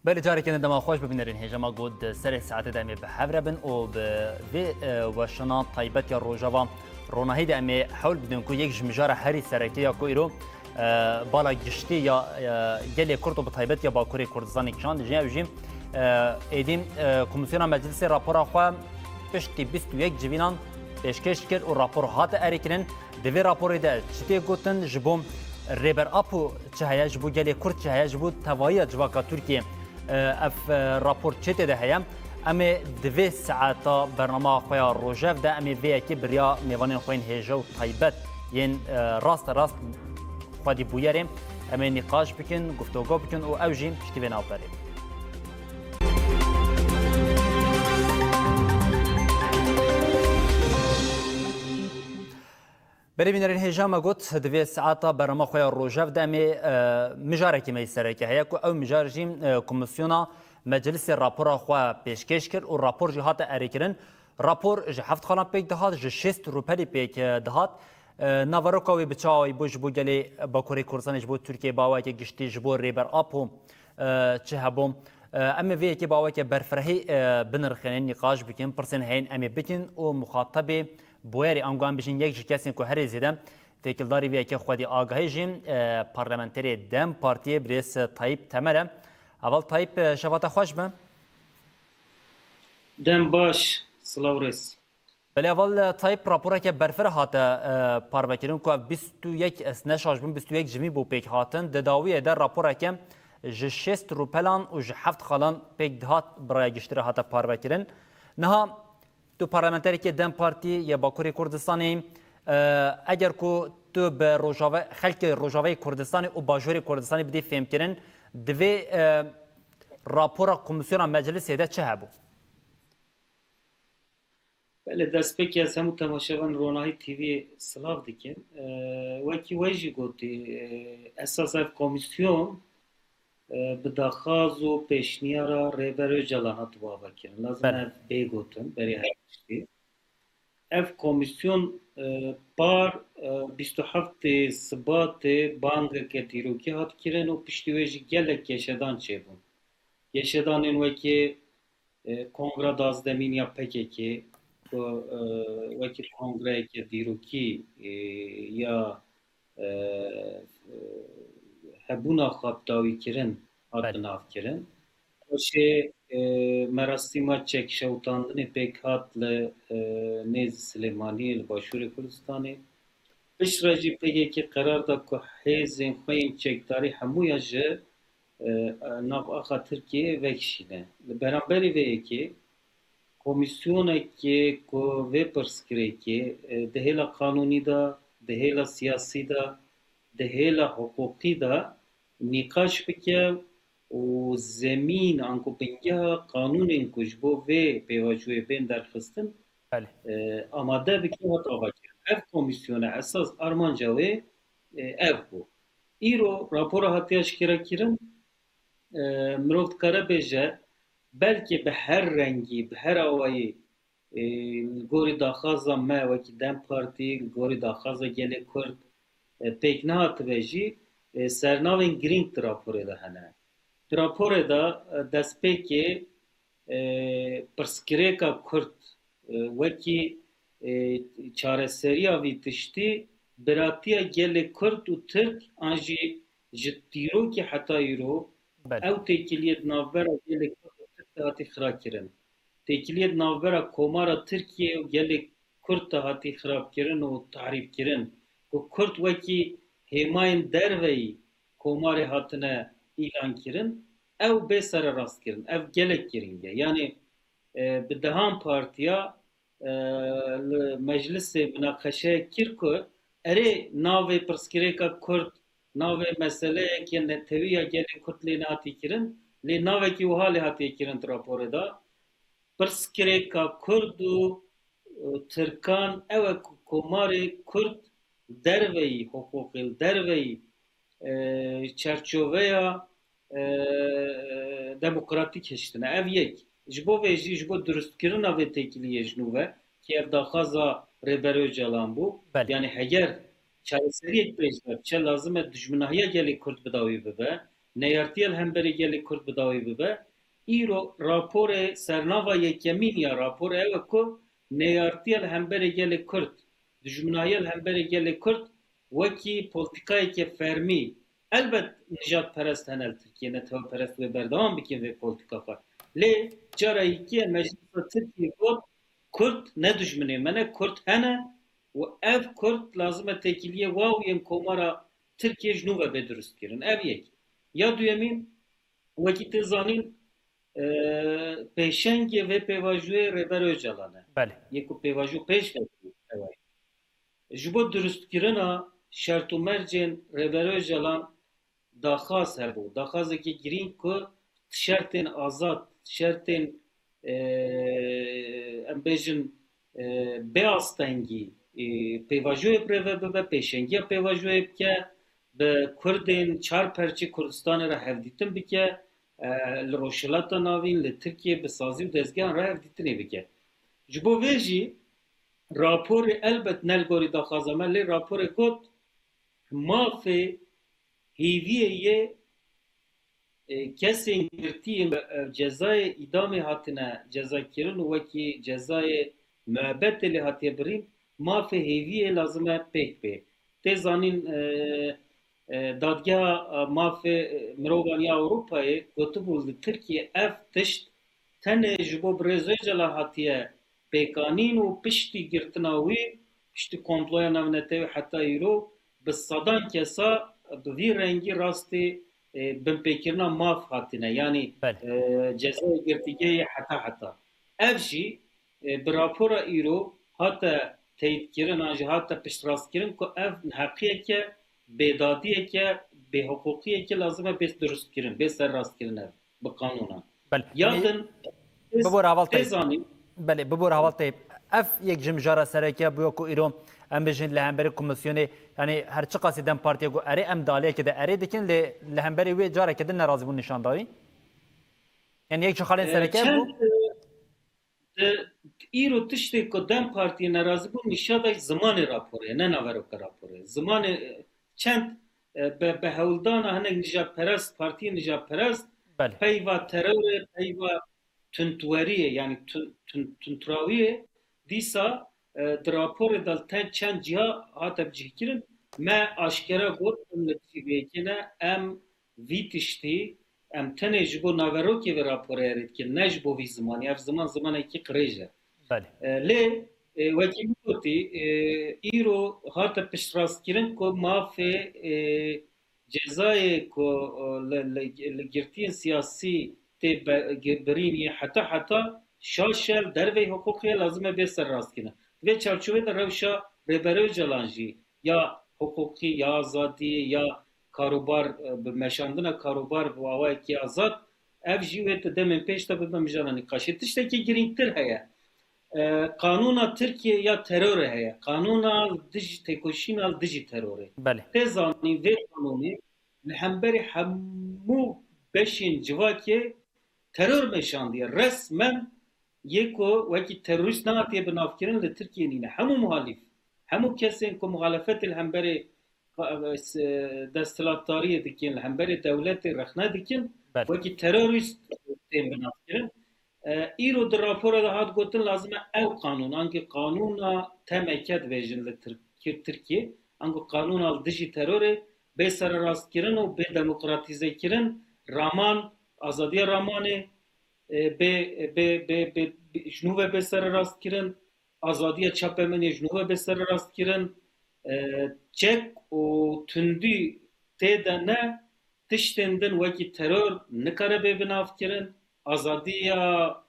بله جاری کنه دما خوش ببینرین هجما گود سر ساعت دمی به حفره بن و به وشنا طیبت یا روجاوا روناهی دمی حول بدون کو یک جمجار هری سرکی یا کو ایرو بالا گشتی یا گلی کرد و به طیبت یا باکوری کردستان کشان دیجی اوجیم ایدیم کمیسیون مجلس راپور خو پشتی 21 جوینان پیشکش کرد و راپور هات اریکرین دوی راپوری ده چتی گوتن جبوم ریبر اپو چه هیا جبو گلی کرد چه هیا جبو توایی جواکا ترکیه اف راپور چته ده هيا ام دوی ساعتا برنامه خویا روجف ده ام وی کی بریا میوانین خوین هجو طیبت ین راست خودی بویریم ام نقاش بکن گفتگو بکن او اوجیم پشتی بنا بریم بريبينرين هجامة قلت دوی ساعتا برنامه خویا روجف ده ام مجاره کی میسره که هيا او مجار جیم کمیسیونا مجلس راپور خو پیشکش کرد و راپور جهات اریکرین راپور ج هفت خانه پیک دهات ج 6 روپلی پیک دهات ناوروکاوی بچاوی بوج بوگلی باکوری کردستان جبو ترکیه باوی که گشتی جبو ریبر اپو چه هبوم اما وی که باوی که برفرهی بنرخنین نقاش بکن پرسن هین امی بکن و مخاطب بویری انگوان بشین یک کسی که هر زیدم تکلداری وی که خودی آگاهی جیم پارلمانتری دم پارتی بریس طیب تمره اول طیب شفاته خوش بم دم باش سلاورس بله اول طیب راپوره که برفر هاته پاربکرین که 21 اسنشاش بم 21 جمی بو پیک هاتن دداویه در راپوره که ج 6 روپلان و ج 7 خالان پیک دهات برای گشتره هاته پاربکرین نها تو پارلمانتری که دم پارتی یا باکوری کردستانی اگر کو تو به روجاوه خلک روجاوه کردستانی و باجوری کردستانی بدی فهم کرن دوی راپورا کمیسیون مجلس ده چه هبو؟ بله دست پکی از همون تماشاوان رونایی تیوی سلاف دیکن وکی ویجی گوتی اساس اف کمیسیون به داخاز و پیشنیارا ریبر جلان هاتو بابا کرن لازم اف بیگوتن بری هرشتی اف کمیسیون بار 27 سبات بانگ که تیروکی هات کرن و پشتیویجی گلک گشدان چه بون گشدان این وکی کنگره دازدمین یا پککی وکی کنگره که دیروکی یا هبونا خواب داوی کرن هات ناف کرن وشه مراسیما چک شوتاندنی پیک هات نیز سلیمانی لباشور کردستانی پیش راجی پیگه که قرار دا که حیزین خوین چکداری همویا جه ناف آخا ترکیه وکشینه برانبری وی که کمیسیونه که وی پرسکره که دهیلا قانونی دا دهیلا سیاسی دا دهیلا حقوقی دا نقاش بکه و زمین انکو بنگه قانون انکو جبو وی پیواجوی بین درخستن آماده بکه و تاقا کرد اف کمیسیونه اساس ارمانجا وی اف بو ایرو راپور هاتیاش کرن مروفت کاره بیجه بلکه به هر رنگی به هر آوایی گوری داخازا ما وکی دم پارتی گوری داخازا گلی کرد پیک نهات بیجی سرناوین گرینگ راپوره ده هنه راپوره ده دست پیکی پرسکریکا کرد وکی چاره سریا وی تشتی براتیا گلی کرد و ترک آنجی جتیرو که حتی ایرو او تکیلیت نافبرا گلی کرد هاتی خراب کرن تکیلیت نافبرا کومارا ترکیه و گلی کرد هاتی خراب کرن و تعریف کرن و کرد وکی هماین دروی کوماری هاتنه ilan kirin ev besara rast kirin ev gelek kiringe yani بدهان پارتیا مجلس مناقشه کرکو اره ناوی پرسکریکا کرد ناوی مسئله که نتویا گلی کرد لی ناتی کرن لی ناوی که وحالی هاتی کرن راپوره دا پرسکریکا کرد و ترکان او کماری کرد دروی حقوقی دروی چرچوه demokratik heştine ev yek jibo ve jibo dürüst kirin ve tekiliye jnuve ki ev daxaza rebero jalan bu yani heger çareseri ek pejler çe lazım et düşmanahiye geli kurt bedavi bebe نیارتیل همبری گلی کرد بداوی ببه ایرو راپور سرناوا یکمین یا راپور او کو نیارتیل همبری گلی کرد دجمنایل همبری گلی کرد وکی پولیتیکایی که فرمی البت نجات پرست هنل ترکیه نتو پرست و بردوام بکن و پولیتیکا خواهد لی جارایی که مجلس ترکیه گفت کرد نه دجمنه منه کرد هنه و ev Kurt lazım tekiliye wawiyên komara Tirkiye ji nû ve bêdurist kirin. Ev yek. Ya duyemîn wekî tê zanîn pêşengê vê pêvajiyê Rêber Öcalan e. بله Yek ku pêvajiyo pêş vekî ew e. Ji bo durustkirina şert û mercên Rêber Öcalan daxwaz hebû. Daxwazekî girîng ku şertên azad, şertên em bêjin bêastengî pêvajoyê pirêve bibe, pêşengiya pêvajoyê bike, bi Kurdên çar perçê Kurdistanê re hevdîtin bike, li Rojhilata navîn li Tirkiye bi sazî û dezgehan re hevdîtinê bike. Ji bo vê jî raporê elbet nelgorî daxwaza me lê raporê got mafê hêviyê yê kesên girtiyên cezayê îdamê hatine cezakirin û wekî cezayê müebbetê lê hatiye birîn mafê hêviyê lazim e pêk bê. Tê zanîn dadgeha mafê mirovan ya Ewropayê gotibû li Tirkiye ev tişt tenê ji bo Birêz Öcalan hatiye pêkanîn û piştî girtina wî piştî komploya navnetê wî heta îro bi sedan kesa bi vî rengî rastî binpêkirina maf hatine yanî cezayê girtîgehê heta. Ev jî bi rapora îro hate teyitkirin an jî hate piştrastkirin ku ev heqiyeke bêdadiyeke bêhiqûqiyeke lazim e bê durustkirin bê serrastkirin ev bi qanûnan. بله Yadin ببور هاول tê طيب zanîn بله ببور هاول طيب اف یک جمجارا سرکه بو کو ایران ام بجن لهمبر کمیسیونی یعنی هر چه قاصدن پارتی گو اری ام دالیه که ده اری دکن لهمبر وی جاره که دن راضی بون نشان داری یعنی یک خالین سرکه بو îro tiştê ku dem partiyê nerazî bûn nîşada zimanê raporê ne naveroka raporê zimanê çend bi hewldana hinek nijadperest partiyên nijadperest بله peyva terorê peyva tundweriyê yani tundrawiyê dîsa di raporê de ten çend ciha hate bicihkirin me aşkera got li tivêkine em vî tiştî em tenê ji bo naverokê vê raporê herê dikin ne ji bo vî zimanî ev zimanekî qirêj e. بله Lê wekî gotî îro hate piştrastkirin ku mafê cezayê ku li girtiyên siyasî tê birînî heta şaşel dervê hiqûqiye lazim e bê serrastkirin. Vê çarçovê de rewşa Rêber Öcalan jî ya hiqûqî ya azadî ya karobar bi meşandina karobar bi awayekî azad ev jî wê di demên pêş de bibe mijara nîqaşê. Tiştekî girîngtir heye. Kanûna Tirkiye ya terorê heye. Kanûna têkoşîna dijî terorê. بله Tê zanîn vê kanûnê li hemberî hemû beşên civakê teror meşandiye. Resmen yê ku wekî terorîst nehatiye binavkirin li Tirkiye nîne. Hemû muhalîf. Hemû kesên ku muhalefetê li hemberî desthilatdariyê dikin, li hemberî dewletê rexne dikin بله wekî terorîst tên binavkirin. îro di rapora de hat gotin lazim e ew kanûn angê kanûna temeke dibêjin li Tirkiye angê kanûna dijî terorê bê serrastkirin û bê demokratîzekirin raman azadiya ramanê ji nû ve bê serrastkirin azadiya çapemenê ji nû ve bê serrastkirin çek û tundî tê de ne tiştên din wekî teror nikare bê binavkirin azadiya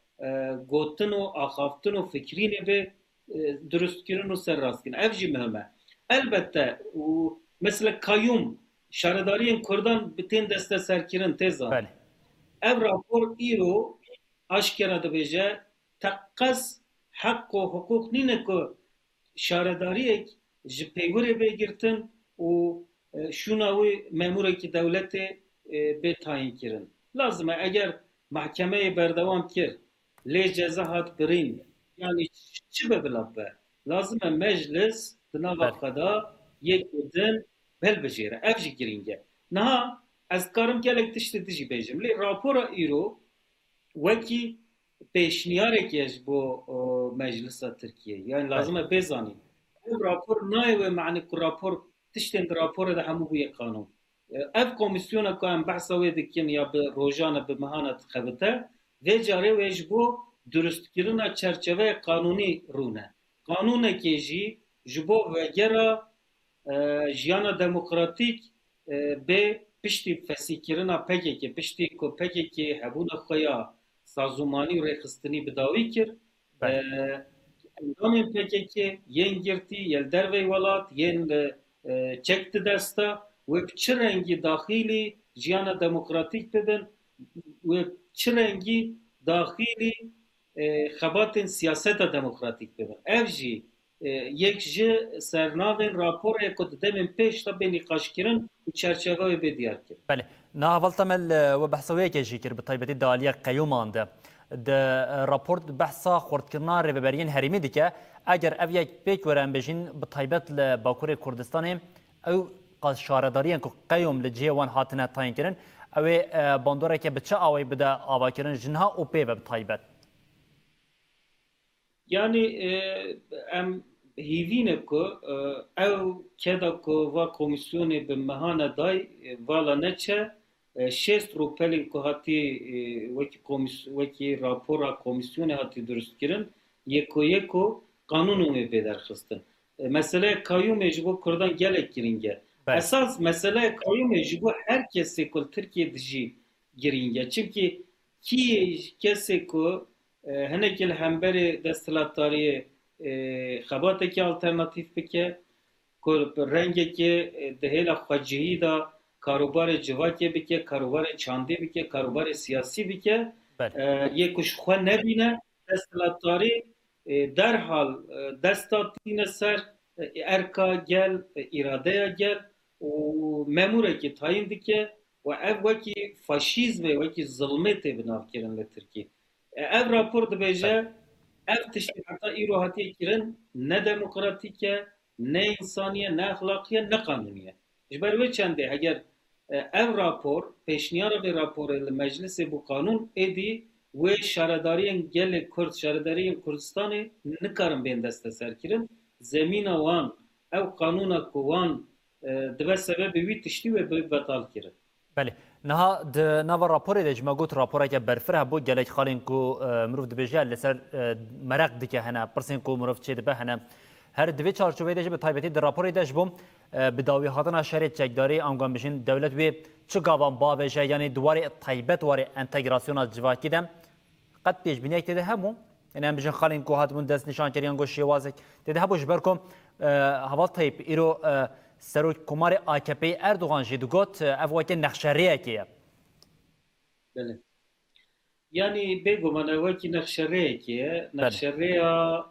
gotin û axaftin û fikrînê bê durustkirin û serrastkirin ev jî mihim e. Elbette û mesela kayyum şaredariyên Kurdan bi tên desteserkirin tê zanîn. بله Ev rapor îro aşkera dibêje teqez heq û hiqûq nîne ku şaredariyek ji pêwirê bêgirtin û şûna wê memûrekî dewletê bê tayînkirin. Lazim e eger mahkemeyê berdewam kir lê ceza hat birîn yani çi be bila be lazim e meclis di nava xwe de yek din helbijêre ev jî girîng e. Niha Ez karim gelek tiştê dijî bêjim. Lê rapora îro wekî pêşniyareke ji bo Meclisa Tirkiye. Yani lazım e bêzanîn. Ev rapor nayê wê meعنî ku rapor tiştên di raporê de hemû bûye kanûn. Ev komisyona ku em behsa wê dikin ya bi rojane bi mehana dixebite, vê carê wê ji bo durustkirina çerçeveyê kanûnî rûne. Kanûnekê jî ji bo vegera jiyana demokratîk bê piştî fesîkirina PKK, piştî ku PKK hebûna xwe ya sazûmanî û rêxistinî bi dawî kir, endamên PKK yên girtî yel dervey welat yên çek di desta wê bi çi rengî daxîlî jiyana demokratîk bibin wê çi rengî daxîlî xebatên siyaseta demokratîk bibin. Ev jî yek ji sernavên raporê ku di demên pêş de bê nîqaşkirin û çerçeveyê bê diyarkirin. بله نهاول تمل و بحثویه که جیکر به طیبتی دالیه قیومان ده ده راپورت بحثا خورد کردن ریبرین هریمی دی که اگر او یک پیک ورن بجین به طیبت لباکور کردستان او شارداریان که قیوم لجه وان هاتنه تاین کرن او باندوره که بچه آوی بده آوا کرن جنها او پی به طیبت Yani em hîvîne ku ew keda ku va komisyonê bi mehana day vala neçe şêst rûpelên ku hatî wekî rapora komisyonê hatî durustkirin yeko kanûnê wê bê derxistin. Meseleya kayyûmê ji bo Kurdan gelek giring e. Esas meseleya kayyûmê ji bo her kesê ku Tirkiye dijî giring e. Çimkî kî kesê ku hinekî li hemberê desthilatdariyê xebatekî alternatîv bike ku rengekê di hêla xwecihî da karobarê civakê bike, karobarê çandê bike, karobarê siyasî bike yê ku ji xwe nebîne desthilatdarî derhal desta tîne ser erka gel, îradeya gel û memûrekî tayin dike û ev wekî faşîzmê, wekî zilmê tê binavkirin li Tirkiye. Ev rapor dibêje ev tiştî heta îro hatiye kirin ne demokratîk e, ne insani ye, ne exlaqî ye, ne kanûnî ye. Ji ber wê çendê heger ev rapor pêşniyara vê raporê li meclisê bû kanûn êdî wê şaredariyên gelê Kurd, şaredariyên Kurdistanê nikarin bên desteserkirin. Zemîna wan ew kanûna ku wan dibe sebebê wî tiştî wê betal kirin. بله نها د نوا راپور د جما گوت راپور که برفره بو گلک خالین کو مروف دبیجه لسر مرق دکه هنه پرسین کو مروف چه دبه هنه هر دوی چارچوبه دجه به تایبتی در راپوری دج بوم بداوی هاتن شریط چکداری آنگام بشین دولت وی چه گاوان با وجه یعنی دواره تایبت واره انتگراسیون جواکی دم قد پیش بینی یک ده همو یعنی هم بشین خالین کو هاتمون دست نشان کردن گوشی وازک ده همو جبر کم هوا تایپ ایرو سروک کمار AKP Erdoğan جدو گوت اوکی نقشریه کیه. بله. Yani بگم اوکی نقشریه کیه نقشریه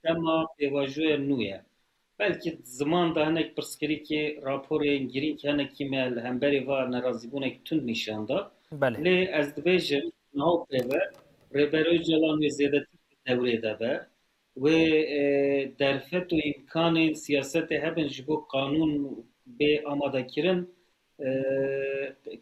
tema pevajoya nûye. Belki zaman da hinek pirskirî ki raporên girîn ki hinek kîme li hemberî va nerazîbûnek tund nîşanda. Lê ez dibêjim nav pêve Rêber Öcalan wê zêdetî dewrê de be wê derfet û îmkanên siyasetê hebin ji bo kanûn bê amadekirin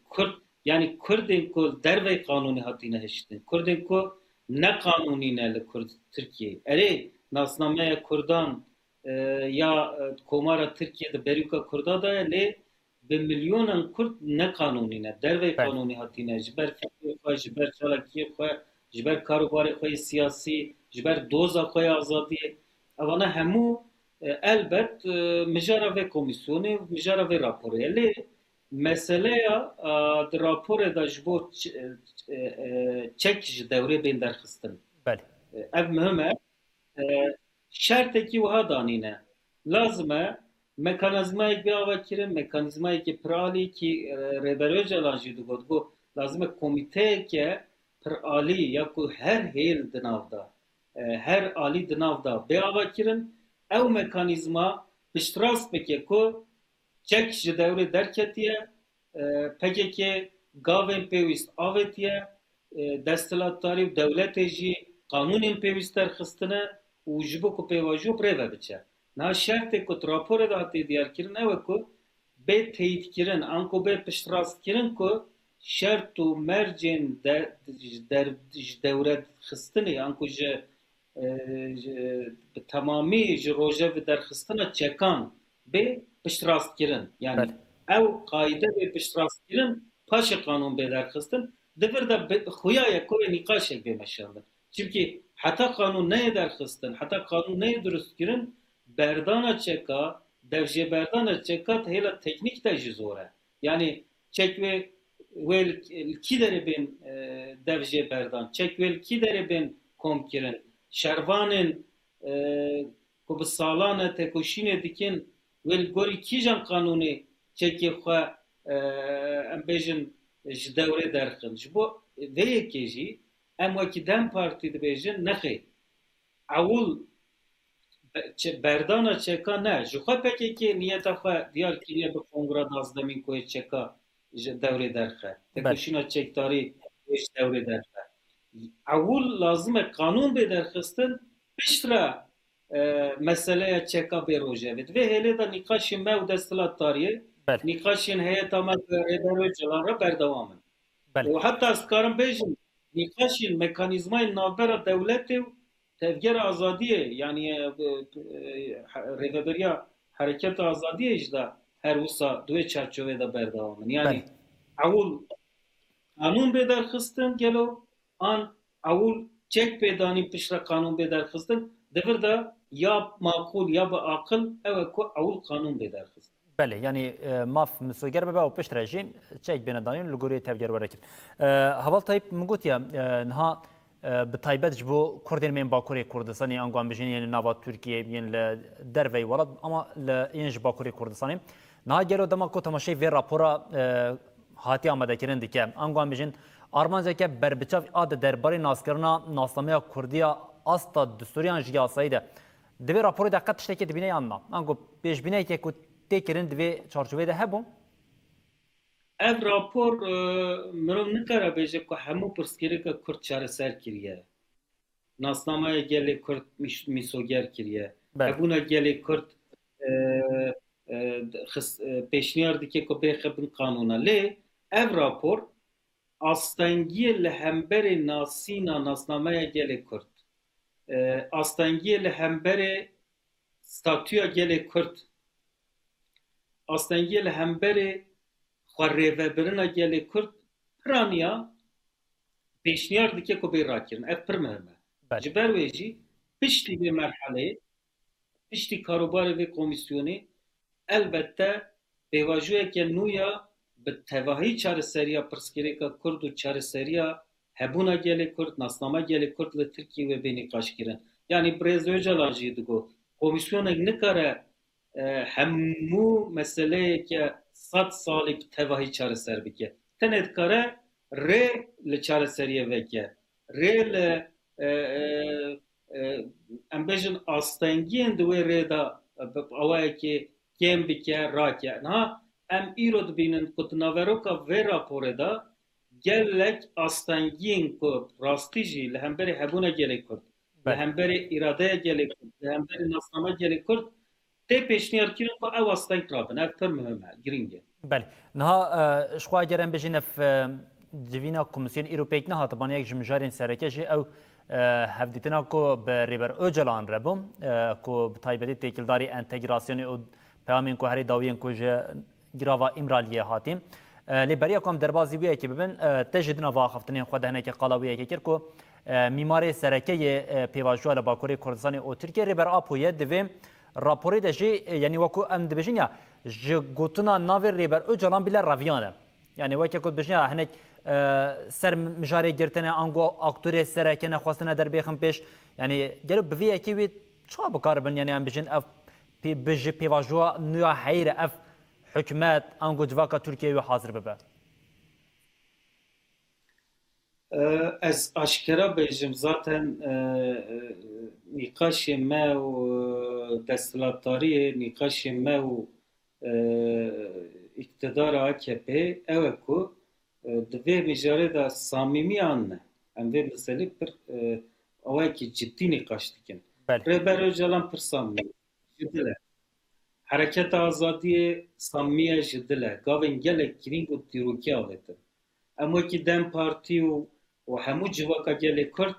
Kurd yani Kurdên ku dervey kanûnî hatîne hiştin. Kurdên ku ne kanûnî ne li Kurd Tirkiye. Erê nasnameya Kurdan ya komara Tirkiye'de Berüka Kurda da lê bi milyonan Kurd ne kanûnî ne dervey kanûnî hatîne ji ber fikirê xwe ji ber çalakiyê xwe ji ber karobarê xwe siyasî ji ber doza xwe ya azadiyê evana hemû elbet mijara vê komisyonê mijara vê raporê lê meseleya di raporê de ji bo çek ji dewrê bên derxistin ev mühim e şertekî wiha danîne lazim e mekanizmayek bê ava kirin mekanizmayekî pir alî ki Rêber Öcalan jî digot got lazim e komîteyeke pir alî ya ku her hêl di nav da her alî di nav da bê ava kirin ew mekanîzma piştrast bike ku çek ji dewrê derketiye PKK gavên pêwîst avêtiye desthilatdarî û dewletê jî kanûnên pêwîst derxistine û ji bo ku pêvajoya birêve biçe. Niha şertê ku raporê de hatî diyarkirin ew e ku به تایید کردن آنکو به پشتراست کردن که شرط و مرجن در دولت خستنی آنکو تمامی روژه و در خستن چکان به پشتراست کردن یعنی بله او قاعده به پشتراست کردن پاش قانون به در خستن دفر دا خویا یکوی نقاش یک بمشاندن چونکه حتی قانون نه در خستن حتی قانون نه درست کردن بردان چکا devje berdana çekat hela teknik de zor. Yani çekve vel ki dere ben devje berdan çek vel ki dere ben kom kirin şervanın ko bi salana tekoşine dikin vel gori ki jan kanuni çeki xwe em bejin ji dewre derxin ji bo vê yekê jî em wekî Dem Partî dibêjin nexê ewil berdana çeka ne ji xwe pekekê niyeta xwe diyar kiriye bi kongra dazdemîn ku yê çeka ji dewrê derxe tekoşîna çekdarî ji dewrê derxe ewil lazim e kanûn bê derxistin piştre meseleya çeka bê rojevê divê hêlê de nîqaşên me û desthilatdariyê nîqaşên heyeta me rêber Öcalan re berdewam in û heta ez dikarim bêjim nîqaşên mekanîzmayên navbera dewletê û tevgera azadiyê yani rêveberiya hereketa azadiyê jî de her wisa divê çerçevê de berdewam in yani ewil kanûn bê derxistin gelo an ewil çek bê danîn piştre kanûn bê derxistin divir de ya makul ya bi aqil ew e ku ewil kanûn bê derxistin. بله یعنی ماف مسوگر به او پشت رژیم چک بین دانین لگوری تفجیر ورکت هوال تایپ مگوتیا نها به تایبت جبو کردین من باکوری کردستانی انگام بجین یعنی نوا ترکیه یعنی دروی ولد اما اینج باکوری کردستانی نها گلو دما کو تماشای وی راپورا هاتی آماده کردن دیگه انگام بجین آرمانجا که بربچاف آد درباری ناسکرنا ناسنامه کردیا استا دستوریان جیاسایی ده دوی راپور دقت تشتکی دبینه یاننا انگو پیش بینه که تکرین دوی چارچوبه ده هبو ev rapor mirov nikare bêje ku hemû pirsgirêka Kurd çareser kiriye. Nasnamaya gelê Kurd mîsoger kiriye. Hebûna gelê Kurd pêşniyar dike ku bêxebin qanûna. Lê ev rapor astengiyê li hemberê nasîna nasnameya gelê Kurd. Astengiyê li hemberê statûya gelê Kurd. Astengiyê li hemberê xwarêvebirina gelê Kurd piraniya pêşniyar dike ku bê rakirin. Ev pir muhim e. Ji ber wê jî piştî vê merheleyê, piştî karobarê vê komîsyonê elbette pêvajiyeke nû ya bi tevahî çareseriya pirsgirêka Kurd û çareseriya hebûna gelê Kurd, nasnama gelê Kurd li Tirkiye ve bê nîqaşkirin. Yani Birêz Öcalan jî digo komîsyonek nikare hemû meseleyeke 100 salek tevahî çareser bike. Tenê dikare rê li çareseriye veke. Rê li em bêjin astengiyên di wê rê de awayekê kêm bike rake. Niha em îro dibînin ku di naveroka vê raporê de gelek astengiyên ku rastî jî li hemberî hebûna gelê Kurd, li hemberî îradeya gelê Kurd, li hemberî nasnama gelê Kurd tê pêşniyar kirin ku ew asteng rabin. Ev pir muhim e, giring e. بله نها شخوا گرم بجین ف جوینا کمیسیون ایروپیک نه هات بانی یک جمجارین سرکشی او هفدیتنا کو به ریبر اوجلان ربم کو بتایبتی تکیلداری انتگراسیونی او پیامین کو هری داوین کو گراوا امرالیه هاتیم لیبریا کام دربازی وی کی ببن تجدنا واخفتنی خود هنه کی قلاوی کی کو میماری سرکه پیواژوال باکوری کردستان او ترکیه ریبر اپویه دویم راپوری دشی یعنی وکو ام دبیجین یا جگوتنا ناوی ریبر اوجلان بیل راویانه یعنی وکی کد بجین هنک سر مجاری گرتنه انگو اکتوری سرکنه خواستنه در بیخم پیش یعنی گلو بوی کی وی چا بکاربن یعنی ام بجین اف بجی پیواژوا نیا حیر اف حکومت انگو جواکا ترکیه و حاضر ببه Ez aşkara bêjim zaten nîqaşê me û desthilatdariyê nîqaşê me û iktidara AKP ew e ku di vê mijarê de samîmiyan ne em vê meselê pir awayekî ciddî nîqaş dikin. Rêber Öcalan pir samîmî ji dil e. Hareket azadiye samimiye jidile. Gavin gelek giring u tiroki avete. Ama ki Dem Parti u hemû civaka gelê Kurd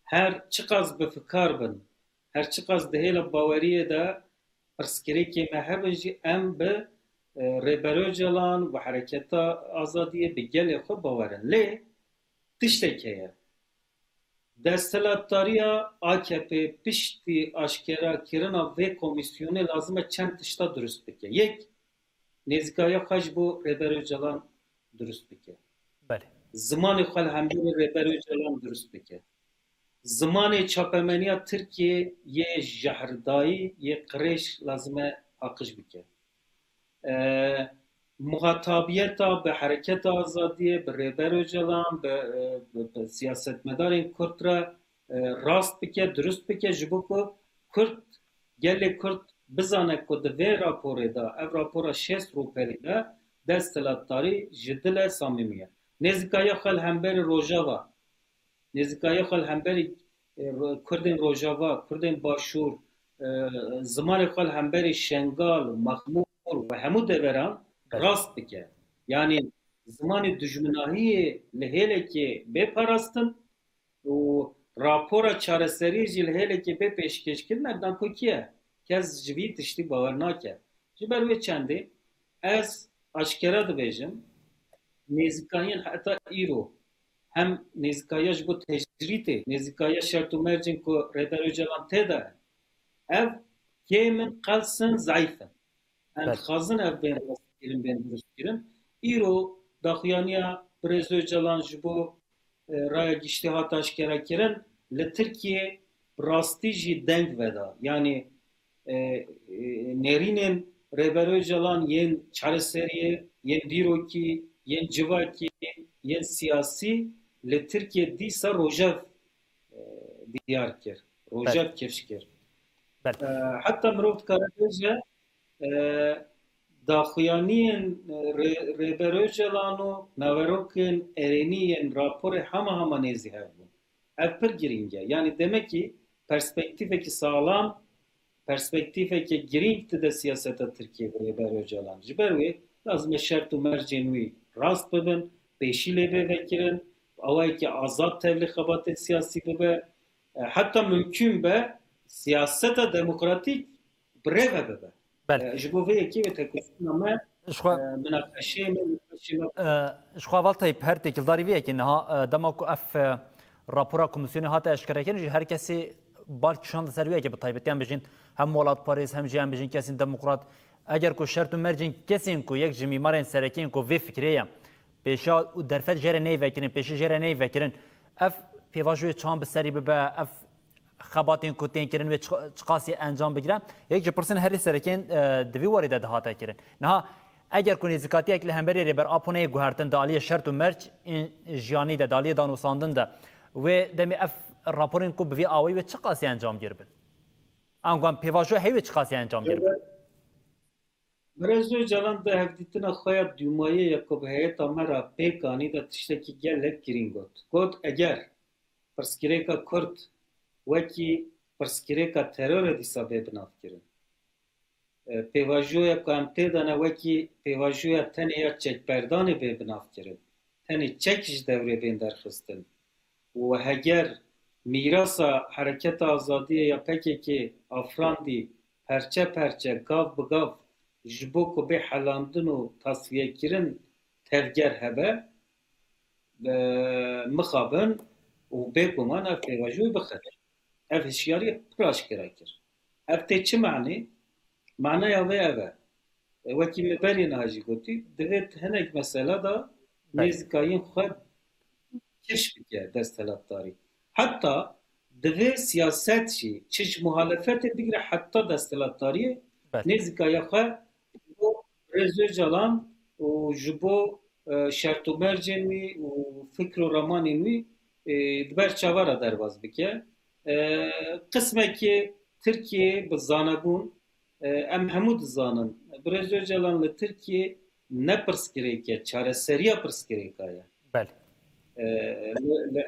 her çiqas bi fikar bin, her çiqas dihêla baweriyê de pirsgirêkê me hebin jî em bi rêberojalan ve Hareketa Azadiye bi gelê xwe bawerin. Lê tiştek heye. Destelatdariya AKP piştî aşkerakirina vê komisyonê lazim e çend tişta durust bike. Yek, nêzîkaya xwe ji bo Rêberojalan durust bike. بله Zimanê xwe li hemberî Rêberojalan durust bike. Zimanê çapemeniya Tirkiye yê jehrdayî yê qirêj lazim e aqij bike. Muhatabiyeta bi Hareketa Azadiye, bi Rêberojalan, bi siyasetmedarên Kurd re rast bike, durust bike ji bo ku Kurd gelê Kurd bizane ku di vê raporê de, ev rapora şêst rûperî de destelatdarî ji dil e samîmî ye. Nêzîkaya xwe li hemberî Rojava, nêzîkaya xwe li hemberî Kurdên Rojava, Kurdên Başûr, zimanê xwe li hemberî Şengal, Maxmûr ve hemû deveran rast bike. Yani zimanê dijminahiyê li hêlekê bêparastin û rapora çareserî jî li hêlekê bê pêşkêşkirin evdan ku kiye? Kes ji vî tiştî bawer nake. Ji ber wê çendê ez aşkera dibêjim nêzîkayên heta îro hem nêzîkaya ji bo tecrîtê, nêzîkaya şert û mercên ku Rêberojalan tê de ev kê min qelsin zayîf in. Em بله dixwazin ev bên rastkirin, bên durustkirin. Îro daxuyaniya Rêberojalan ji bo raya giştî hat aşkerakirin li Tirkiye bi rastî jî deng veda. Yani nêrînên Rêberojalan yên çareseriyê, yên dîrokî, yên civakî, yên siyasî li Tirkiye dîsa rojev diyar kir. بله Rojev kevş kir. بله Hatta mirov dikare bêje daxuyaniyên Rêberojalan û naverokên erênî yên raporê hema nêzî hev bûn. Ev pir giring e. Yani demek ki perspektîfekî sağlam, perspektîfekî giring tide siyaseta Tirkiye bi Rêberojalan. Ji ber wê lazim e şert û mercên wî rast bibin, pêşî lê bê vekirin, awayekî azad tevlî xebatê siyasî bibe, hatta mümkün be siyaseta demokratîk bi rêve bibe. بله Ji bo vê yekê wê tekûsîna me شخوا münaqeşeyê me شخوا والتای هر تکیلداری ویه که نها دما کو اف راپورا کمیسیون هات اشکره کنی هر کسی بال کشان سرویه که به تایبتیان بجین هم مولات پاریس هم جیان بجین کسی دموکرات اگر کو شرط و مرجین کسی کو یک جمیمارن سرکین کو وی فکریه پیشا و درفت جره نی وکرین پیش جره نی وکرین اف پیواژوی چان به سری به اف خباتین کو تین کرن و چقاسی انجام بگیرن یک پرسن هر سرکین دوی وارد دهاتا کرن نه اگر کنی زکاتی اکل همبری ریبر آپونه گوهرتن دالی شرط و مرج این جیانی ده دالی دانوساندن ده و دمی اف راپورین کو بوی آوی و چقاسی انجام گیربن آنگوان پیواژو هیوی چقاسی انجام گیربن Rêberojalan de hevdîtina xwe ya Dûmayê ya ku bi heyeta me re pêkanî de tiştekî gelek girîng got. Got eger pirsgirêka Kurd wekî pirsgirêka terorê dîsa bê binavkirin. Pêvajoya ku em tê dane wekî pêvajoya tenê ya çekberdanê bê binavkirin. Tenê çek ji devrê bên derxistin. û heger mîrasa Hareketa Azadiye ya PKK afrandî perçe perçe gav bi gav ji bo ku bê helandin û tasfiyekirin tevger hebe mixabin û bêguman ev pêvajoyê bixire. Ev hişyarî pir aşkera kir. Ev tê çi manî? Manaya wê ev e. Wekî me berê niha jî gotî divê hinek mesela da nêzîkayên xwe keş bike destelatdarî. Hatta divê siyaset jî çi ji muhalefetê bigire heta destelatdariyê nêzîkaya xwe bo Rêberojalan û ji bo şert û mercên wî û fikr û ramanên wî di ber çavara derbas bike. Qismekî Tirkiye bi zanebûn em hemû dizanin bi Rêberojalan li Tirkiye ne pirsgirêk e, çareseriya pirsgirêka ye. بله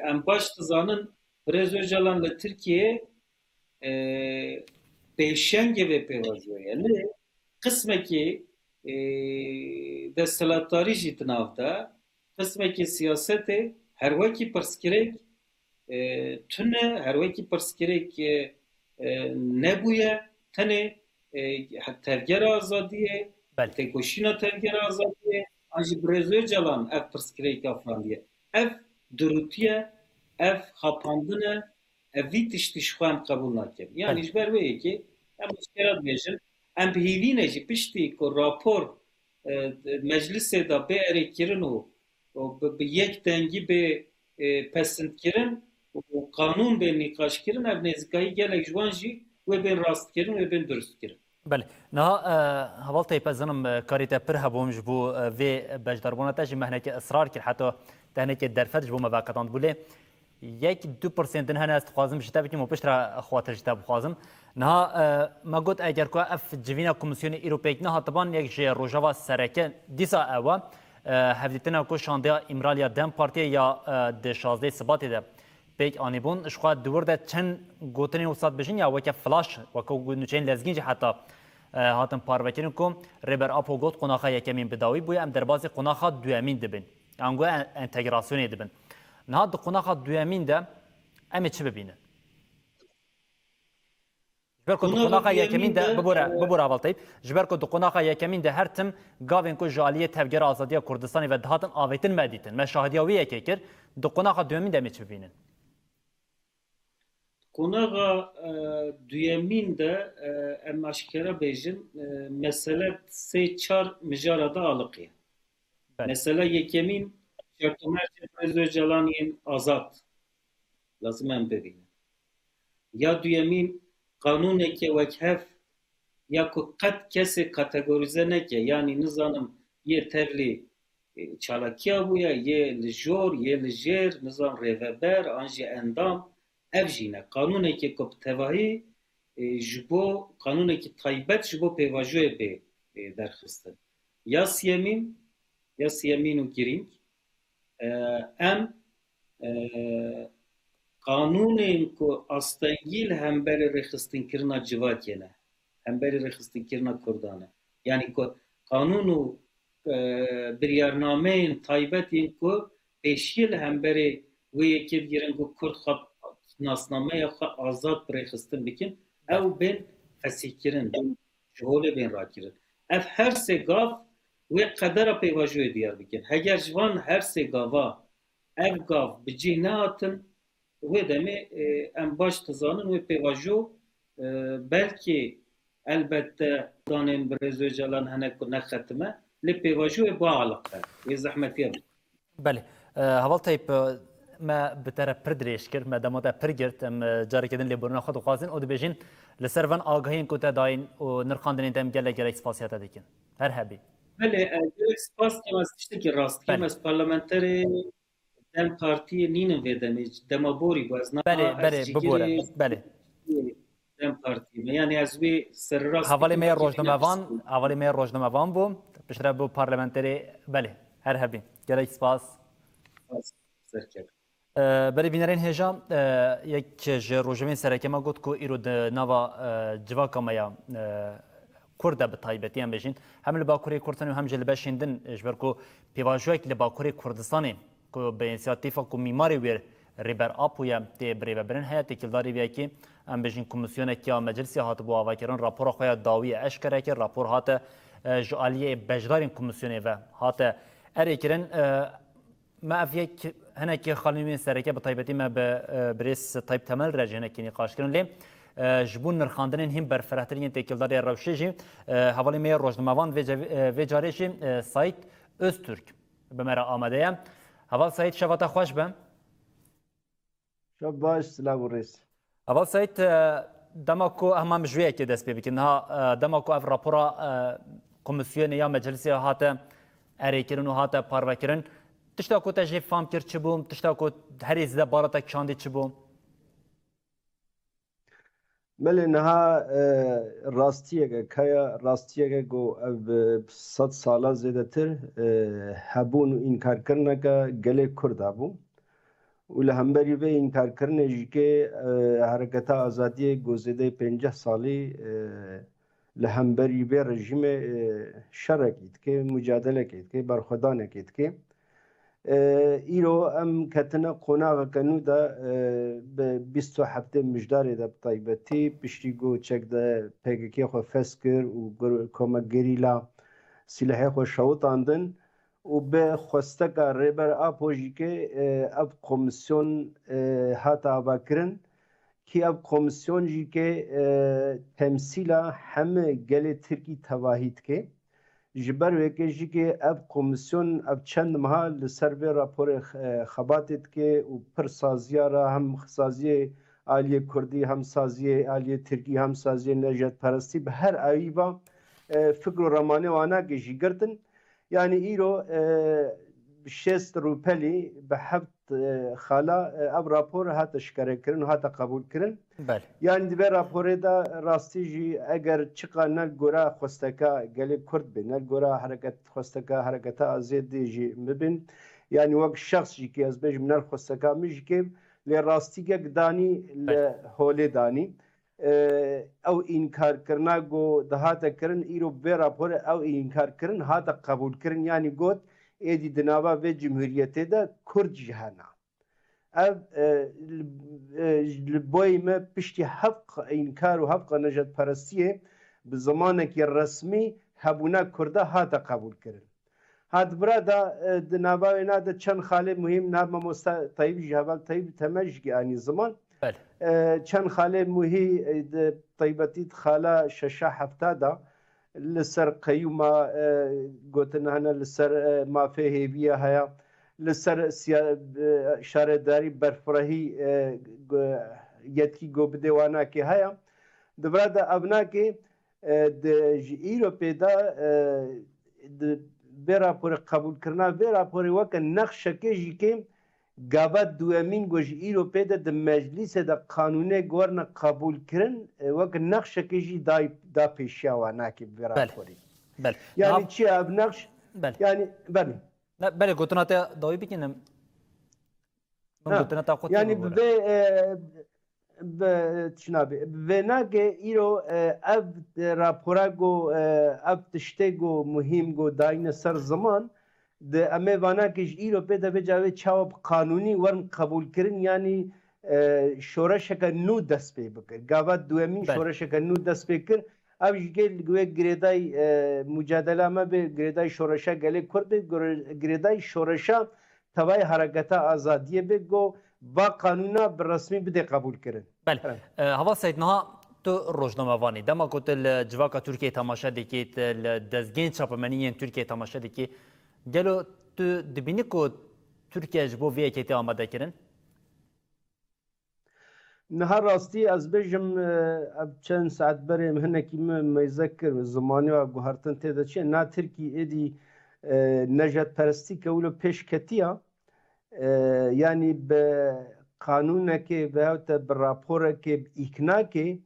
Em baş dizanin bi Rêberojalan li Tirkiye pêşengê vê pêvajoyê ye. Lê Kısmeki desthilatdarî jî di nav de, kısmekî siyasetê her wekî pirsgirêk tune, her wekî pirsgirêk nebûye, tenê tevgera azadiyê, بله têkoşîna tevgera azadiyê, an jî bi Rêza Öcalan ev pirsgirêka firandiye. Ev dirûtiye, ev xapandin e, ev vî tiştî ji xwe em qebûl nakin. بله Yani ji ber wê yekê em eşkera dibêjin em bihîvîne jî piştî ku rapor meclisê da bê erêkirin û bi yek dengî bê pesendkirin û kanûn bê nîqaşkirin ev nêzîkayî gelek ji wan jî wê bên rastkirin wê bên durustkirin. بله نه هوال تیپ زنم کاری تا پر هبوم جبو و بجداربونا تا جی مهنه که اصرار کرد حتی تهنه که درفت جبو مواقعان بوله 1-2% هنه است خوازم جتا بکنم و پشت را خاطر جتا بخوازم نه ما گفت اگر که اف جوینا کمیسیون ایروپیک نه طبعا یک جه روجاوا سرکه دیسا اوا هفدیتنا کو شاندیا امرالیا دم پارتی یا د 16 سبات ده پیک آنی بون اشخوا دور ده چند گوتنی وسط بجین یا وکه فلاش وکه نوچین لزگین حتی هاتم پاروکرین کو ریبر اپو گوت قناخه یکمین بداوی بوی ام در بازی قناخه دوامین دبن انگو انتگراسیونی دبن نه د قناخه دوامین ده ام چه ببینه جبر کو قناخه یکمین ده ببورا اول طيب جبر کو قناخه یکمین ده هر تم گاوین کو جالیه تفگر آزادی کردستان و دهاتن آویتن مدیتن مشاهدیاوی یکیکر د قناخه دوامین ده ام چه ببینن Konağa duyemîn de em aşkera bêjin mesele sê çar mijara da aliqiye. Mesela yekemîn şertomerçê Rêza Öcalaniyên azad lazim em bibînin. Ya duyemîn kanûneke wekhev ya ku qet kesê kategorize neke yani nizanim yê tevlî çalakiya bûye yê li jor yê li jêr nizam rêveber an jî endam ev jî ne kanûnekê ku bi tevahî ji bo kanûnekî taybet ji bo pêvajoyê bê derxistin. Ya siyemîn û girîng em kanûnên ku astengîl hemberî rêxistinskirina civakê ne hemberî rêxistinskirina Kurdan e. Yani ku kanûn û biryarnameyên taybetên ku pêşî li hemberî wê yekê digirin ku Kurd xwe nasnameya xwe azad bi rêxistin bikin ew bên fesîhkirin ji holê bên rakirin. Ev her sê gav wê qedera pêvajoyê diyar bikin. Heger ji van her sê gava ev gav bi cih nehatin wê demê em baş dizanin wê pêvajo belkî elbette danên bi Rêza Öcalan hene ku nexetime lê pêvajo wê ba aliqe wê zehmetiye bike. بله هوال تایپ ما بتره پر درێژ کرد ما دەمەدا پر گرت ئەم جارێکدن لێ بۆرنا خۆ دخوازن ئەو دەبێژین لەسەر ڤەن ئاگاهین کۆتە داین و نرخاندنên دەم gelek gelek spasiyata dikin her hebî Belê gelek spas kem ez tiştekî rast kem ez parlamenterê dem partiyê nînin vê demê dema borî bu ez بله بله ببوره بله dem partiyê me yani ez wê serrast هەواڵی مێ ڕۆژنەمەوان هەواڵی مێ ڕۆژنەمەوان بوو پشترە بۆ پارلەمەنتەرێ بله هەر هەبی gelek سپاس serkevin. برای بینەرین هێژا یەک ji ڕۆژەمێن سەرەکەمە گوت ku îro di nava civaka me ya Kurd de bi taybetiyan bêjin hem li Bakurê Kurdistanê û hem jî li beşên din ji ber ku pêvajoyek li Bakurê Kurdistanê ku bi înisiyatîfa ku mîmarê wê rêber Apoya tê birêvebirin heye têkildarî vêyekê em bêjin komisyonekî ya meclisê hatibû avakirin rapora xwe ya dawî ya eşkere kir rapor hate ji aliyê bejdarên komisyonê ve hate erê kirin ما اف یک هنکی خانمی سرکه به تایبتی ما به بریس تایب تمل رجع هنکی نقاش کردن لی جبون نرخاندنین هم بر فراترین تکیلداری روشیجی حوالی می روزنامه‌وان و جاریشی سایت öztürk به مرا آماده ام حوال سایت شواتا خوش بم شب باش سلام ریس حوال سایت دماکو همه مجویه که دست ببینن ها دماکو اف راپورا کمیسیون یا مجلسی هاته اریکرین و هاته پاروکرین تشتا کو تجه فهم کرد چه بوم تشتا کو هری زده بارتا کشاندی چه بوم بله نها راستیه که کیا راستیه که گو اب 100 ساله زیاده تر هبون و انکار کرنه که گله کرد هبون و لهمبری به انکار کرنه جی که حرکت آزادی گوزیده 50 سالی لهمبری به رژیم شرکید که مجادله کید که برخودانه کید که ایرو ام کتنا قناغ کنو دا به 27 مجدار دا طیبتی پشتی گو چک دا پیگکی خو فسکر و کما گریلا سلاحی خو شوطاندن و به خوستکا ریبر آپوژی که اب کمیسیون هاتا باکرن کی اب کمیسیون جی که تمثیلا همه گل ترکی تواهید که جبر وکی جی که اب کمیسیون اب چند ماه لسر به راپور خباتت که و پر سازیا را هم سازی آلیه کردی هم سازی آلیه ترکی هم سازی نجات پرستی به هر آیبا فکر و رمانه وانا که جی گردن yani îro 6 rûpelî bi heft xala ev rapor hate şikerekirin û hate qebûlkirin. Yani dibe raporê de rastî jî eger çiqa nel gora xwesteka gelê Kurd bê, nel gora hereket xwesteka hereketa Azêdê jî bibin. Yani wek şexs jî kê ez bêjim nel xwesteka min jî kê lê rastîgek danî li holê danî. او انکار کرنا گو دهات کرن ایرو به راپور او انکار کرن هات قبول کرن یعنی گوت ایدی دناوا و جمهوریت ده کرد جهانا اف لبوی ما پشتی حق انکار و حق نجات پرستیه به زمانه که رسمی هبونا کرده هات قبول کرن هات برادا دناوا اینا ده چند خاله مهم نه ممستا طیب جهبال طیب تمجگی آنی زمان چند خاله موهی طیبتیت خاله ششا هفته دا لسر قیوما گوتن هنه لسر مافه هیویه هیا لسر شارداری برفراهی یتکی گو بدوانا که هیا دبرا دا ابنا که ایرو پیدا به راپور قبول کرنا به راپور وکن نقشه که جی که گابت دوامین گوش ایرو پیدا د مجلس د قانونه گورن قبول کرن وک نقشه که جی دا پیشیاوانا که برای خوری یعنی چی اب نقش یعنی بله گوتنا تا داوی بکنم یعنی به چنابه به نگه ایرو اب راپورا گو اب تشته گو مهم گو داین سر زمان د امه وانا که ایرو پیدا به جاوه چاوب قانونی ورن قبول کرن یعنی شورش که نو دست پی بکر گاوت دوامین شورش که نو دست پی کر او جگل گوه گریدای مجادله ما به گریدای شورشا گله کرد گریدای شورشا توای حرکتا آزادیه بگو با قانونا برسمی بده قبول کرن بله هوا سید نها تو روزنامه وانی دما گوت الجواکا ترکیه تماشا دکیت دزگین چاپمنیین ترکیه تماشا دکی گلو تو دبینی کو ترکیه جبو وی اکیتی آماده کرن؟ نه راستی از بجم چند ساعت بریم هنکی میذکر زمانی و گوهرتن تیده چیه نه ترکی ایدی نجات پرستی که اولو پیش کتیه یعنی به قانونه که به هوتا به راپوره که اکنا که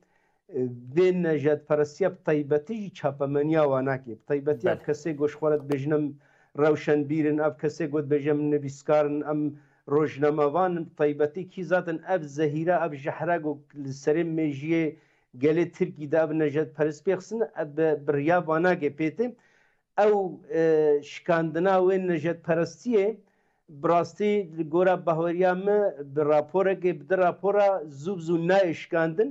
به نجات پرستی بطیبتی چاپمنیا وانا که بطیبتی اب کسی گوش خورد بجنم روشن بیرن اب کسی گود بجم نویسکارن ام روزنامه‌وان طیبتی کی زادن اب زهیره اب جحرق و سرم میجیه گله ترکی دا اب نجات پرست بیخسن اب بریا وانا گپیته او شکاندنا و نجات پرستیه براستی گورا بهوریام به راپوره که به راپورا زوب زو نه شکاندن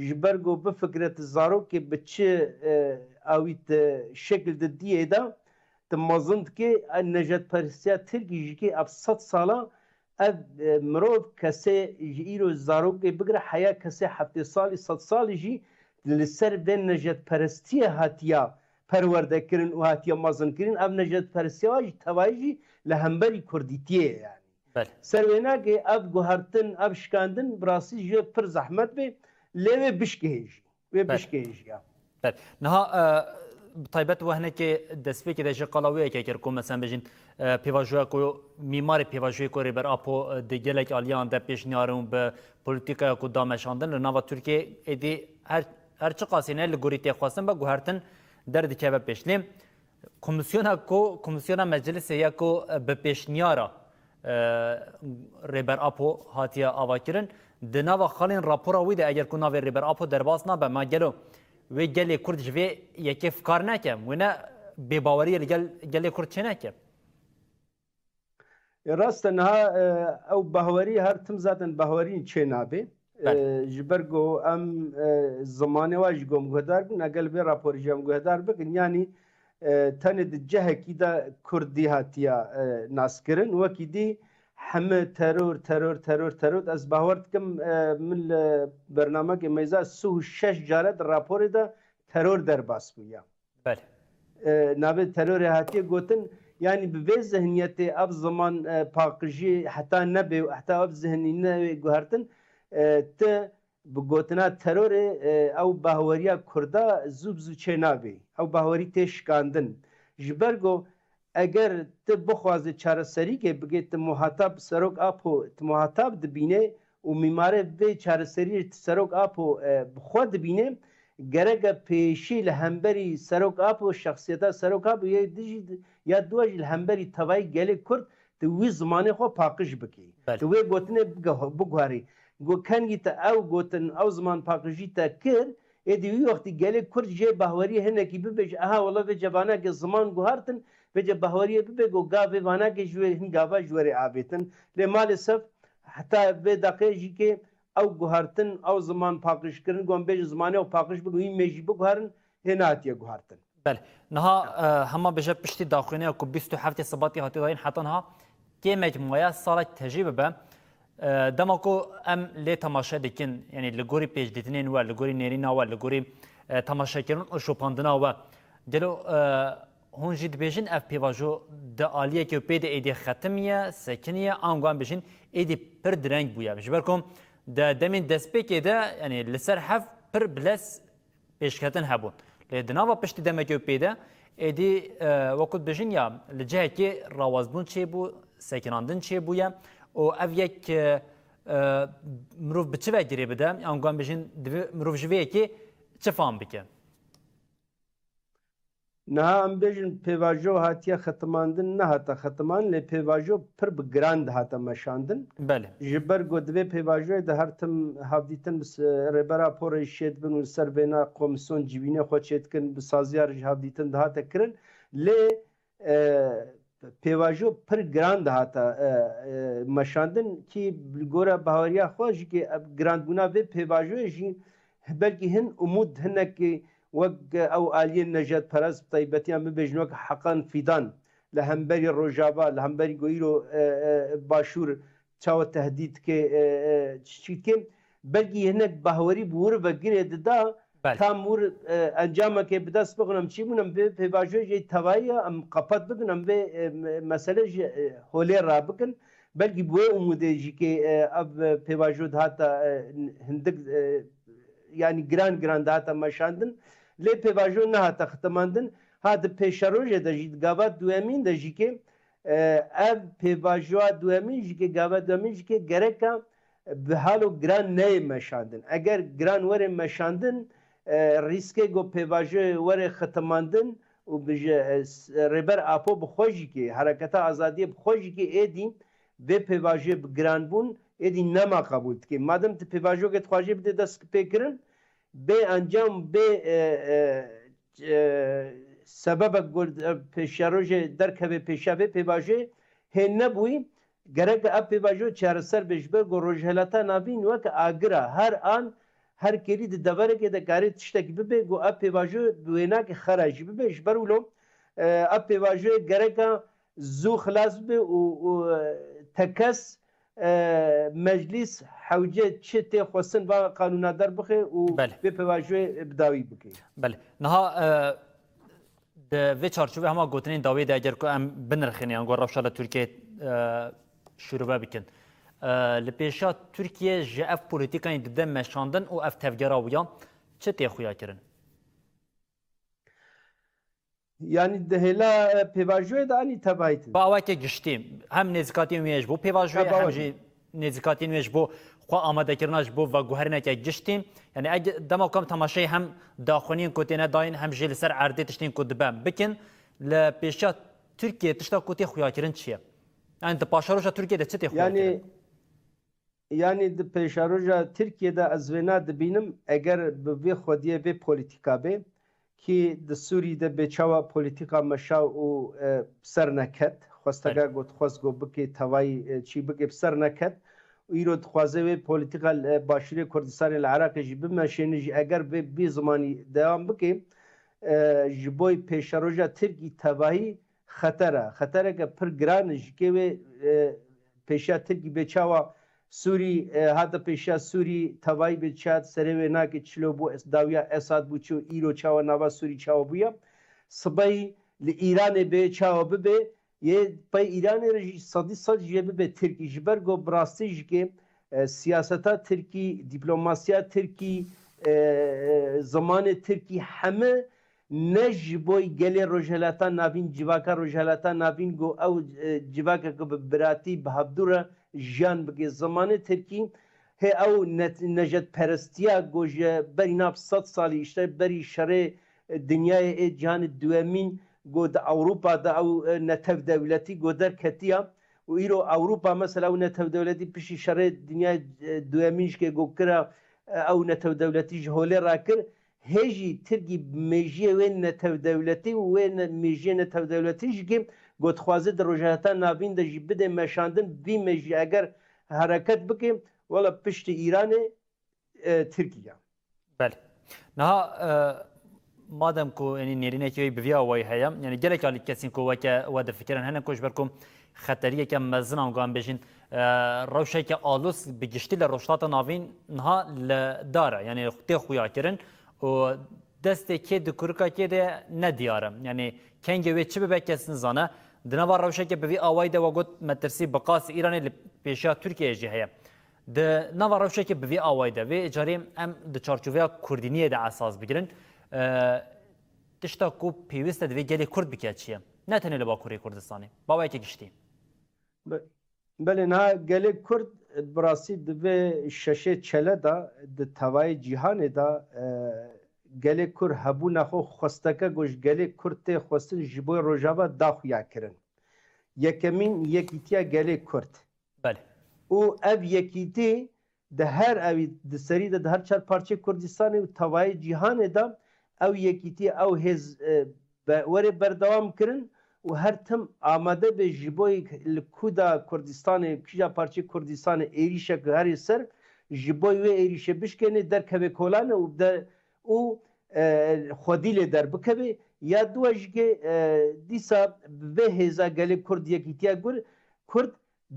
جبرگو به فکرت زارو که به چه اویت شکل دیه دا تمازند که نجات پرستیا ترکی جی اب 100 ساله اب مروف کسی ایرو زارو که بگره حیا کسی 7 سالی 100 سالی جی لسر به نجات پرستیا هاتیا پرورده کرن و هاتیا مازن کرن اب نجات پرستیا جی توایجی لهمبری کردیتیه یعنی سروینا که اب گوهرتن اب شکاندن براسی جو پر زحمت به لیوه بشکهیجی و بشکهیجی نها طيبت وهنا كي دسبي كده جي قلاويه كي كركم مثلا بجين بيواجوا كو ميمار بيواجوا كو ريبر ابو دجلك اليان ده بيش نيارون ب بوليتيكا كو دامشاندن لناوا تركيا ادي هر چه قاسينه لغوريتي خواستن با گوهرتن درد كبه بيشلم كوميسيون مجلس يا كو ب بيشنيارا ريبر ابو هاتيا اواكرن دناوا خالين رابورا ويدا اگر كنا ريبر ابو درباسنا بما جلو و گلی کرد جوی یکی فکر نکم و نه بباوری گلی کرد چه نکم راست نها او بهوری هر تم زدن بهوری چه نابه جبرگو ام زمانه واج گم گدار بن اقل به راپور جام گدار بکن یعنی تند جهه کی دا کردی هاتیا ناسکرن وکی دی همه ترور از باورد کم من برنامه که میزا 36 جارد راپور دا ترور در باس بویا بله نابه ترور هاتیا گوتن yani به ذهنیت اب zaman پاکجی حتی نبی حتی اب ذهنی نه گوهرتن ت بگوتنا ترور او باوریا کردا زوب چه نبی او باوری تشکاندن جبرگو اگر ت بخواز چاره سری که بگیت محتاب سرک آپو محتاب دبینه و میماره به چاره سری سرک آپو خود دبینه گرگ پیشی لهمبری سرک آپو شخصیتا سرک آپو یا دوج لهمبری توای گلی کرد توی زمانه خو پاکش بکی توی گوتنه بگواری گو کنگی تا او گوتن او زمان پاکشی تا کر ادوی وقتی گلی کرد جه بهواری هنکی ببیج اها والله به جوانه که زمان گوهرتن به جه بهواری ببیگو گاوه وانه که جوه هن گاوه جوره آبیتن لی مالسف حتی به دقیقی که او گوهرتن او زمان پاکش کرن گوان بیج زمانه او پاکش بگو این میجی بگوهرن هناتیه گوهرتن بله نها هما بجا پشتی داخلینه که 27 سباتی هاتی داین حتی نها که مجموعه سال تجربه به دماکو ام لی تماشا دکن یعنی لگوری پیش دیتنین و لگوری نیرینا و لگوری تماشا کردن و شوپاندنا و جلو هون جد بیشن اف پیواجو د عالیه که پید ایدی ختمیه سکنیه آنگوان بیشن ایدی پر درنگ بویا بجبرکم د دمین دسپیکی ده یعنی لسر حف پر بلس پیشکتن هبون لدناوا پشت دمکو پیده ایدی وقت بیشن یا لجه که روازبون چه بو سکناندن چه بویا و اف یک مروف بچه وگیری بده آنگوان بیشن مروف جویه که چه فهم بکه نه ام بیشن پیواجو هاتیه ختماندن نه هاتا ختمان لی پیواجو پر بگراند هاتا مشاندن بله جبر گودوی پیواجوی ده هر تم هفدیتن بس ربرا پور شید بن و سر بینا کمیسیون جیبینه خود شید کن بسازیار هفدیتن ده هاتا کرن لی پیواجو پر گراند هاتا مشاندن کی گورا بهاریا خواهی که گراند بونا به پیواجوی جی بلکه هن امود هنه که وق او آلیه نجات پرست طیبتیان ببیجن وق حقان فیدان لهمبری روجابا لهمبری گویرو باشور چاو تهدید که چیت که بلکه هنک بهوری بور و گیره دا تام مور انجام که بدست بکنم چی بونم به پیواجوی جی توایی ام قپت بکنم به مسئله هولی را بکن بلکه بوی امیده جی که اب پیواجو دهاتا هندک yani gran data maşandın le pevajo ne hata ختماندن hadi peşaroje da jid gavat duemin da jike ev pevajo duemin jike gavat duemin jike gereka bihalo gran ne maşandın eğer gran vere maşandın riske go pevajo vere ختماندن و bije reber apo bxoji ki harekata azadiye bxoji ki edi ve pevajo gran bun edi nema kabul ki madem te pevajo get xwaje bide dast pekirin be anjam be sebeb peşaroje derkeve peşave pevajo he nebuy gerek ab pevajo çarser bejber go rojhelata nabin ve agra her an her keri de davare ke de gari tiştek be go ab pevajo duena ke kharaj be bejber ulo ab pevajo gerek zu خلاص be u tekas مجلس حوجه چته خوسن و قانوندار بخه و به پواجوی بداوی بکی بله نها د و چارچوبه همه گوتنین داوی ده اگر که ام بنرخین یان گور رفشال ترکیه شروع بکن لپیشا ترکیه جاف پولیتیکای دده مشاندن و اف تفگراویا چه تخویا کرن yani dehela pevajoy da ani tabayt با وقت گشتیم هم نزدیکاتی میش بو پیواژوی هم جی نزدیکاتی میش بو خو آماده کردنش بو و گوهرنه که گشتیم یعنی اگه دما کم تماشای هم داخلین کوتینه داین هم جل سر عرضه تشتین کد بم بکن ل پیشا ترکیه تشتا کوتی خویا کردن چیه یعنی پاشاروش ترکیه ده چه خویا yani yani de peşaroja Türkiye'de azvena dibînim eger bi vê xwediyê vê polîtîka be ki di Sûrîde bêçawa polîtîka meşa û ser neket xwestega got xwest got bike tevayî çî bike ser neket îro dixwaze vê polîtîka Başûrê Kurdistanê li Iraqê jî bimeşêne jî eger vê bî zimanî dewam bike ji bo peşaroja Tirkî tevahî xetereke pir giran ji kê wê peşa Tirkî bêçawa Sûrî hata peşa Sûrî tevahî bêçat serê wê nake çilo bû dawiya Esad bû çû îro çawa nava Sûrî çawa bûye sibehî li Îranê bê çawa bibe yê pey Îranê re jî sedî sed jê bibe Tirkî ji ber got bi rastî jî kê siyaseta Tirkî dîplomasiya Tirkî zamanê Tirkî heme ne ji bo gelê rojhilata navîn civaka rojhilata navîn got ew civakeke bi biratî bi hevdûre jiyan bike zamanê Tirkî hê ew necetperestiya got ji berî nav 100 salî işte berî şerê dinyayê ê cihanê duhemîn got di Ewropa de ew netewdewletî got derketiye û îro Ewropa mesela ew netewdewletî piştî şerê dinyayê duhemîn ji kê got kira ew netewdewletî ji holê rakir hê jî Tirkî mêjiyê wê netewdewletî û wê mêjiyê netewdewletî jî kê got dixwaze di rojhilata navîn de jî bide meşandin vî mêjî eger hereket bike wala piştî Îranê Tirkiye. Belê. Niha madem ku yani nêrînekê wê bi vîya wê heye yani gelek alî kesîn ku weke we difikirin hene ku ji ber ku xeteriyeke mezin an wan bêjin rewşeke alûs bi giştî li rojhilata navîn niha li dar e yani tê xuya kirin û destê kê di kurikakê de ne diyar e yani kengê wê çi bibe kes nizane di nava rewşeke bi vî awayî de we got me tirsî bi qasî Îranê li pêşiya Tirkiyeyê jî heye di nava rewşeke bi vî awayî de vê carê em di çarçoveya Kurdîniyê de esas bigirin tişta ku pêwîst e divê gelê Kurd bike çi ye ne tenê li Bakurê Kurdistanê bawayekê giştî Belê niha gelê Kurd bi rastî di vê şeşê çele da di tevayê cîhanê da gelê Kurd hebûna xwe xwesteke got ji gelê Kurd tê xwestin ji bo rojava daxuya kirin. Yekemîn yekîtiya gelê Kurd. Belê. û ev yekîtî di her evî di serî de di her çar parçeyê Kurdistanê û tevayê cîhanê da ew yekîtî ew hêz werê berdewam kirin û her tim amade be ji bo li ku da Kurdistanê kîja parçeyê Kurdistanê êrişeke herî ser ji bo wê êrişê bişkenê derkeve kolan û xwedî lê derbikeve ya duwa jî kê dîsa bi vê hêza gelê Kurd yekîtiya Kurd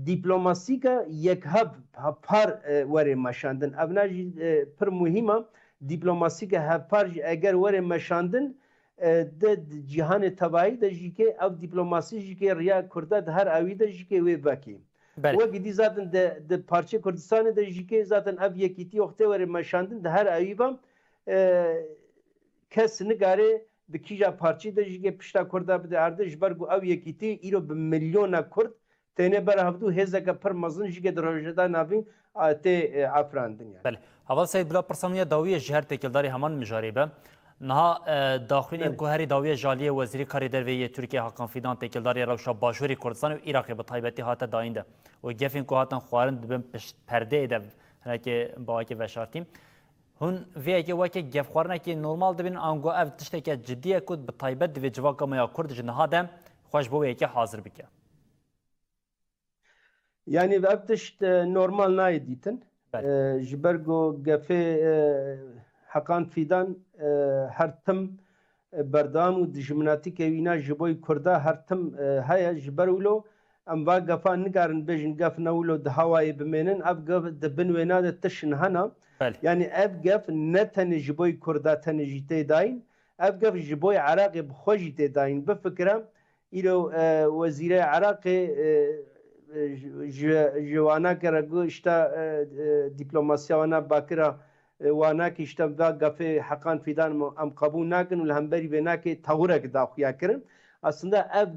dîplomasîka yekhev hevpar werê meşandin ev na jî pir muhîm e dîplomasîka hevpar jî eger werê meşandin de cîhanê tevahî de jî kê ev dîplomasî jî kê riya Kurda di her evî de jî kê wê vekê wekî dî zaten di parçeyê Kurdistanê de jî kê zaten ev yekîtî oxtê werê meşandin di her evî ve kes nigarê di kîja parçî de jî kê pişta Kurda bide erde ji ber ku ev yekîtî îro bi milyona Kurd tenê berhevdû hêzeke pir mezin jî kê di rojhilata navîn tê afirandin yani. Belê. Hava Seyid bila pirsaniya dawiya ji her têkildarî heman mijarê be. Niha daxwînên ku herî dawiya jaliyê Wezîrî Karê Derve yê Tirkiye Hakan Fîdan têkildariya rewşa Başûrê Kurdistanê û Iraqê bi taybetî hate dayîn de. û gefên ku hatan xwarin dibin perdeyê de hinekê bawekê veşartî. Hûn vêyekê weke gefxwarinekê normal dibin ango ev tişteke ciddî ye ku bi taybet divê civaka me ya Kurd ji niha de xweş bo wêyekê hazir bike. Yani ev tişt normal nayê dîtin. Ji ber ku gefê Hakan Fîdan her tim berdewam û dijminatîkê wîna ji bo Kurda her tim heye ji ber wilo em va gefa nigarin bêjin gef ne wilo di hewayê bimênin ev gef di bin wêna de tişin hena yani ev gef ne tenê ji bo Kurda tenê jî tê dayîn ev gef ji bo Iraqê bi xwe jî tê dayîn bifikire îro Wezîrê Iraqê ji wanakere got işte dîplomasiya wana bakira wanakî işte ve gefê Hakan Fîdan em qebûl nakin û li hemberî vê nakê tewrek daxuya kirin aslında ev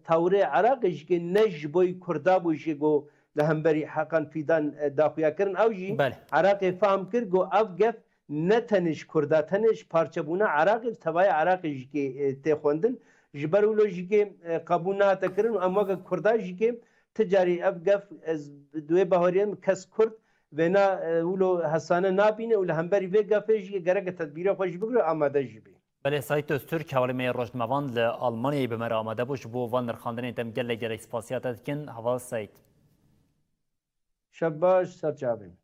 tewrê Iraqê jî kê ne ji bo Kurda bû jî got li hemberî Hakan Fîdan daxuya kirin ew jî Iraqê fehm kir got ev gef ne tenê ji Kurda tenê ji parçebûna Iraqê tevayê Iraqê jî kê tê xwendin ji ber wilo jî kê qebûl nehate kirin û em weke Kurda jî kê ticarî ev gef ez duê bahariyem kes Kurd ونا ولو حسانه نابینه ول همبری وگا فیش گرگ تدبیر خوش بگره آماده جبی بله سایت ترک حوالی روشنموان لآلمانیای بمر آماده بوش بو وان نرخاندنی دم گله گله اسپاسیات دکن هوا سایت شباش سرچابیم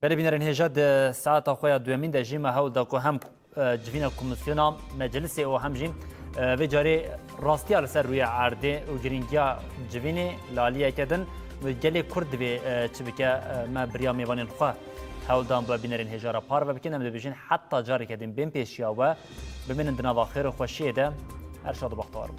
بله بینرین هجاد ساعت خویا دومین ده جیم هاول داکو هم جوینا کمیسیونا مجلس او هم جیم و جاری راستی على سر روی عرضه و گرینگیا جوینی لالیه کدن و گله کرد به چبکه ما بریا میوانین خواه هاول دام با بینرین هجارا پار و بکنم ببیجین حتی جاری کدیم بین پیشیا و ببینن دنوا خیر و خوشیه ده هر شاد و بختار